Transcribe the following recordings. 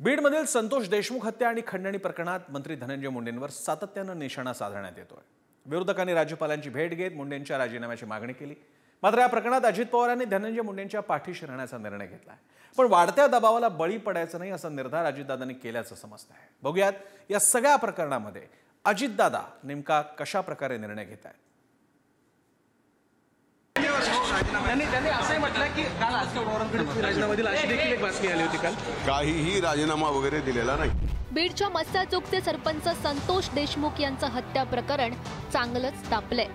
बीडमधील संतोष देशमुख हत्या आणि खंडणी प्रकरणात मंत्री धनंजय मुंडेंवर सातत्याने निशाणा साधण्यात येतोय। विरोधकांनी राज्यपालांची भेट घेत मुंडेंच्या राजीनाम्याची मागणी केली। मात्र या प्रकरणात अजित पवारांनी धनंजय मुंडेंच्या पाठीशी राहण्याचा निर्णय घेतलाय। पण वाढत्या दबावाला बळी पडायचं नाही असा निर्धार अजितदादांनी केल्याचं समजतंय। बघूयात या सगळ्या प्रकरणामध्ये अजितदादा नेमका कशा प्रकारे निर्णय घेत आहेत। त्यांनी असंही म्हटलं की काल आजच्या पवारांकडे राजीनामा दिला अशी देखील एक बातमी आली होती काल। काहीही राजीनामा वगैरे दिलेला नाही। बीडच्या मस्साचोकचे सरपंच संतोष देशमुख यांचं हत्या प्रकरण चांगलंच तापलंय।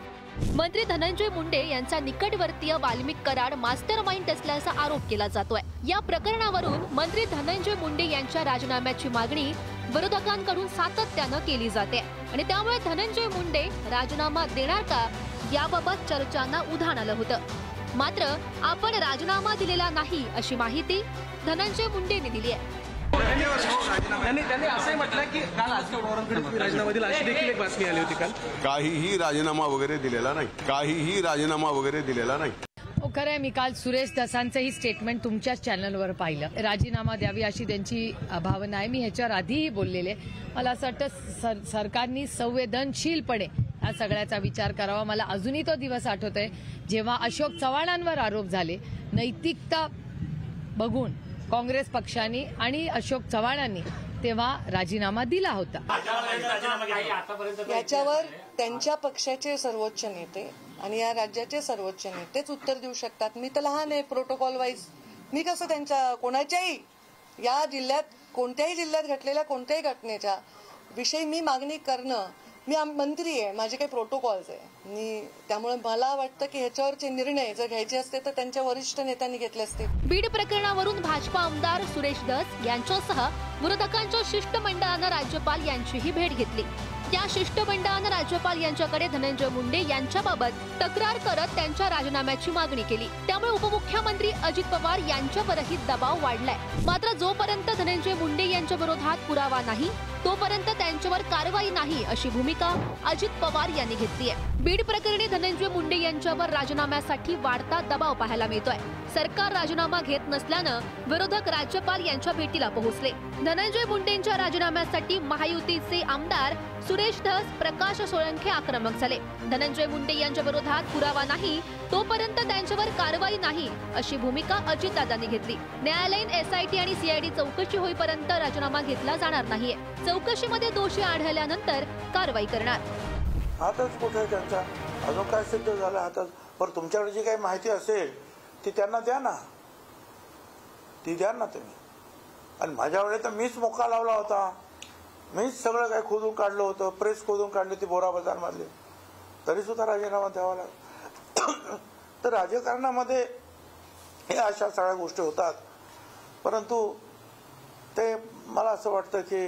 मंत्री धनंजय मुंडे यांचा निकटवर्तीय वाल्मिक कराड मास्टर माइंड असल्याचा आरोप केला जातोय। या प्रकरणावरून मंत्री धनंजय मुंडे यांच्या राजीनाम्याची मागणी विरोधकांकडून सातत्यानं केली जाते आणि त्यामुळे धनंजय मुंडे राजीनामा देणार का याबाबत चर्चांना उधाण आलं होतं। मात्र आपण राजीनामा दिलेला नाही अशी माहिती धनंजय मुंडेंनी दिली आहे। त्यांनी असंही म्हटलं की काल आजच्या पवारांकडे राजीनामा दिला अशी देखील एक बातमी आली होती काल। काहीही राजीनामा वगैरे दिलेला नाही। काहीही राजीनामा वगैरे दिलेला नाही। खरं आहे, मी काल सुरेश दसांचंही स्टेटमेंट तुमच्याच चॅनलवर पाहिलं। राजीनामा द्यावी अशी त्यांची भावना आहे। मी ह्याच्यावर आधीही बोललेले। मला असं वाटतं सरकारने संवेदनशीलपणे या सगळ्याचा विचार करावा। मला अजूनही तो दिवस आठवतोय जेव्हा अशोक चव्हाणांवर आरोप झाले। नैतिकता बघून काँग्रेस पक्षाने आणि अशोक चव्हाणांनी तेव्हा राजीनामा दिला होता। याच्यावर त्यांच्या पक्षाचे सर्वोच्च नेते आणि या राज्याचे सर्वोच्च नेतेच उत्तर देऊ शकतात। मी तर लहान आहे, प्रोटोकॉल वाईज मी कसं त्यांच्या कोणाच्याही या जिल्ह्यात कोणत्याही जिल्ह्यात घडलेल्या कोणत्याही घटनेच्या विषयी मी मागणी करणं, मी मंत्री आहे, माझे काही प्रोटोकॉल्स आहे त्यामुळे मला वाटतं की ह्याच्यावरचे निर्णय जर घ्यायचे असते तर त्यांच्या वरिष्ठ नेत्यांनी घेतले असते। बीड प्रकरणावरून भाजपा आमदार सुरेश धस यांच्यासह विरोधकांच्या शिष्टमंडळानं राज्यपाल यांचीही भेट घेतली। त्या शिष्टमंडळानं राज्यपाल यांच्याकडे धनंजय मुंडे यांच्याबाबत तक्रार करत त्यांच्या राजीनाम्याची मागणी केली। त्यामुळे उपमुख्यमंत्री अजित पवार यांच्यावरही दबाव वाढलाय। मात्र जोपर्यंत धनंजय मुंडे यांच्या विरोधात पुरावा नाही तोपर्यंत त्यांच्यावर कारवाई नाही अशी भूमिका अजित पवार यांनी घेतली आहे। बीड प्रकरणी धनंजय मुंडे यांच्यावर राजीनाम्यासाठी वाढता दबाव पाहायला मिळतोय। सरकार राजीनामा घेत नसल्यानं विरोधक राज्यपाल यांच्या भेटीला पोहोचले। धनंजय मुंडेंच्या राजीनाम्यासाठी महायुतीचे आमदार सुरेश धस, प्रकाश सोळंके आक्रमक झाले। धनंजय मुंडे यांच्या विरोधात पुरावा नाही तोपर्यंत त्यांच्यावर कारवाई नाही अशी भूमिका अजितदादांनी घेतली। न्यायालयीन एसआयटी आणि सीआयडी चौकशी होईपर्यंत राजीनामा घेतला जाणार नाहीये। चौकशीमध्ये दोषी आढळल्यानंतर कारवाई करणार। हातच कुठे त्यांचा अजून काय सिद्ध झालं हातच। पण तुमच्याकडे जी काही माहिती असेल ती त्यांना द्या ना, ती द्या ना तुम्ही। आणि माझ्याकडे तर मीच मोका लावला होता, मीच सगळं काही खोदून काढलं होतं, प्रेस खोदून काढली होती बोरा बाजार मधले, तरी सुद्धा राजीनामा द्यावा लागला। तर राजकारणामध्ये हे अशा सगळ्या गोष्टी होतात, परंतु ते मला असं वाटतं की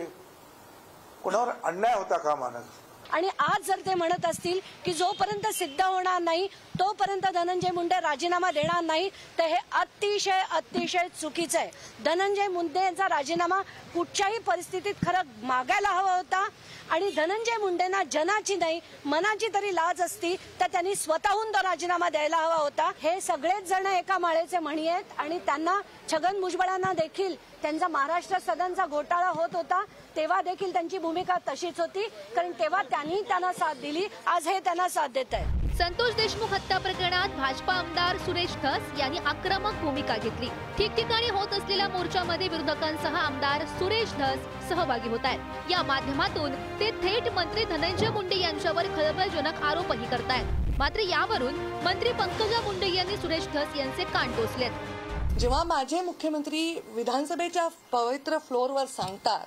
कोणावर अन्याय होता कामा नये। आणि आज जर ते म्हणत असतील की जोपर्यंत सिद्ध होणार नाही तोपर्यंत धनंजय मुंडे राजीनामा देणार नाही तर हे अतिशय अतिशय चुकीचं आहे। धनंजय मुंडे यांचा राजीनामा कुठच्याही परिस्थितीत खरं मागायला हवा होता आणि धनंजय मुंडेंना जनाची नाही मनाची तरी लाज असती तर त्यांनी स्वतःहून तो राजीनामा द्यायला हवा होता। हे सगळेच जण एका माळेचे मणी आहेत आणि त्यांना छगन भुजबळांना देखील त्यांचा महाराष्ट्र सदनचा घोटाळा होत होता तेव्हा देखील त्यांची भूमिका तशीच होती, कारण तेव्हा त्यांनी त्यांना साथ दिली, आज हे त्यांना साथ देत आहे। संतोष देशमुख हत्या प्रकरणात भाजपा आमदार सुरेश धस यांनी आक्रमक भूमिका घेतली। ठिकठिकाणी होत असलेल्या मोर्चामध्ये विरोधकांसह आमदार सुरेश धस सहभागी होत आहेत। या माध्यमातून ते थेट मंत्री धनंजय मुंडे यांच्यावर खळबळजनक आरोपही करतायत। मात्र यावरून मंत्री पंकजा मुंडे यांनी सुरेश धस यांचे कान टोचलेत। जेव्हा माझे मुख्यमंत्री विधानसभेच्या पवित्र फ्लोअरवर सांगतात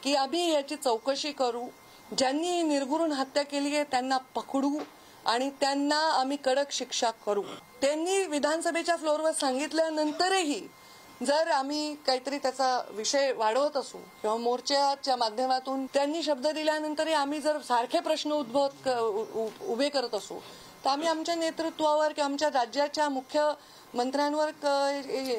की आम्ही याची चौकशी करू, ज्यांनी निर्घृण हत्या केली आहे त्यांना पकडू आणि त्यांना आम्ही कडक शिक्षा करू, त्यांनी विधानसभेच्या फ्लोअरवर सांगितल्यानंतरही जर आम्ही काहीतरी त्याचा विषय वाढवत असू किंवा मोर्चाच्या माध्यमातून त्यांनी शब्द दिल्यानंतरही आम्ही जर सारखे प्रश्न उभे करत असू तर आम्ही आमच्या नेतृत्वावर किंवा आमच्या राज्याच्या मुख्यमंत्र्यांवर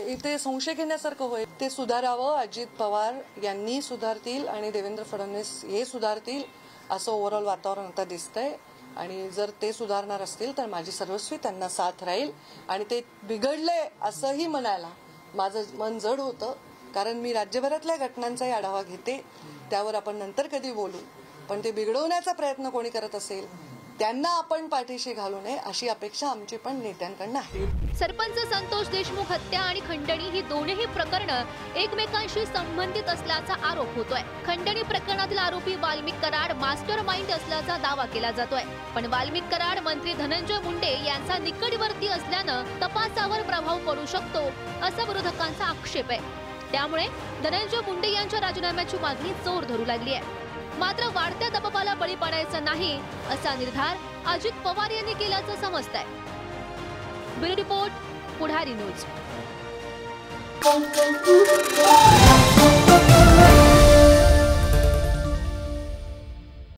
इथे संशय घेण्यासारखं होईल। ते सुधारावं, अजित पवार यांनी सुधारतील आणि देवेंद्र फडणवीस हे सुधारतील असं ओव्हरऑल वातावरण आता दिसतंय। आणि जर ते सुधारणार असतील तर माझी सर्वस्वी त्यांना साथ राहील आणि ते बिघडले असंही म्हणायला माझं मन जड होतं, कारण मी राज्यभरातल्या घटनांचाही आढावा घेते, त्यावर आपण नंतर कधी बोलू. पण ते बिघडवण्याचा प्रयत्न कोणी करत असेल त्यांना आपण पाठीशी घालू नये अशी अपेक्षा आमची पण नेत्यांकडून आहे. सरपंच संतोष देशमुख हत्या आणि खंडणी ही दोन्ही प्रकरणं एकमेकांशी संबंधित असल्याचा आरोप होतोय. खंडणी प्रकरणातील आरोपी वाल्मिक कराड मास्टर माइंड असल्याचा दावा केला जातोय. पण वाल्मिक कराड मंत्री धनंजय मुंडे यांचा निकटवर्ती असल्यानं तपासावर प्रभाव पडू शकतो असा विरोधकांचा आक्षेप आहे. त्यामुळे धनंजय मुंडे यांच्या राजीनाम्याची मागणी जोर धरू लागली आहे. मात्र वाढत्या दबावाला बळी पडायचं नाही असा निर्धार अजित पवार यांनी केल्याचं समजतंय. ब्युरो रिपोर्ट, पुढारी न्यूज.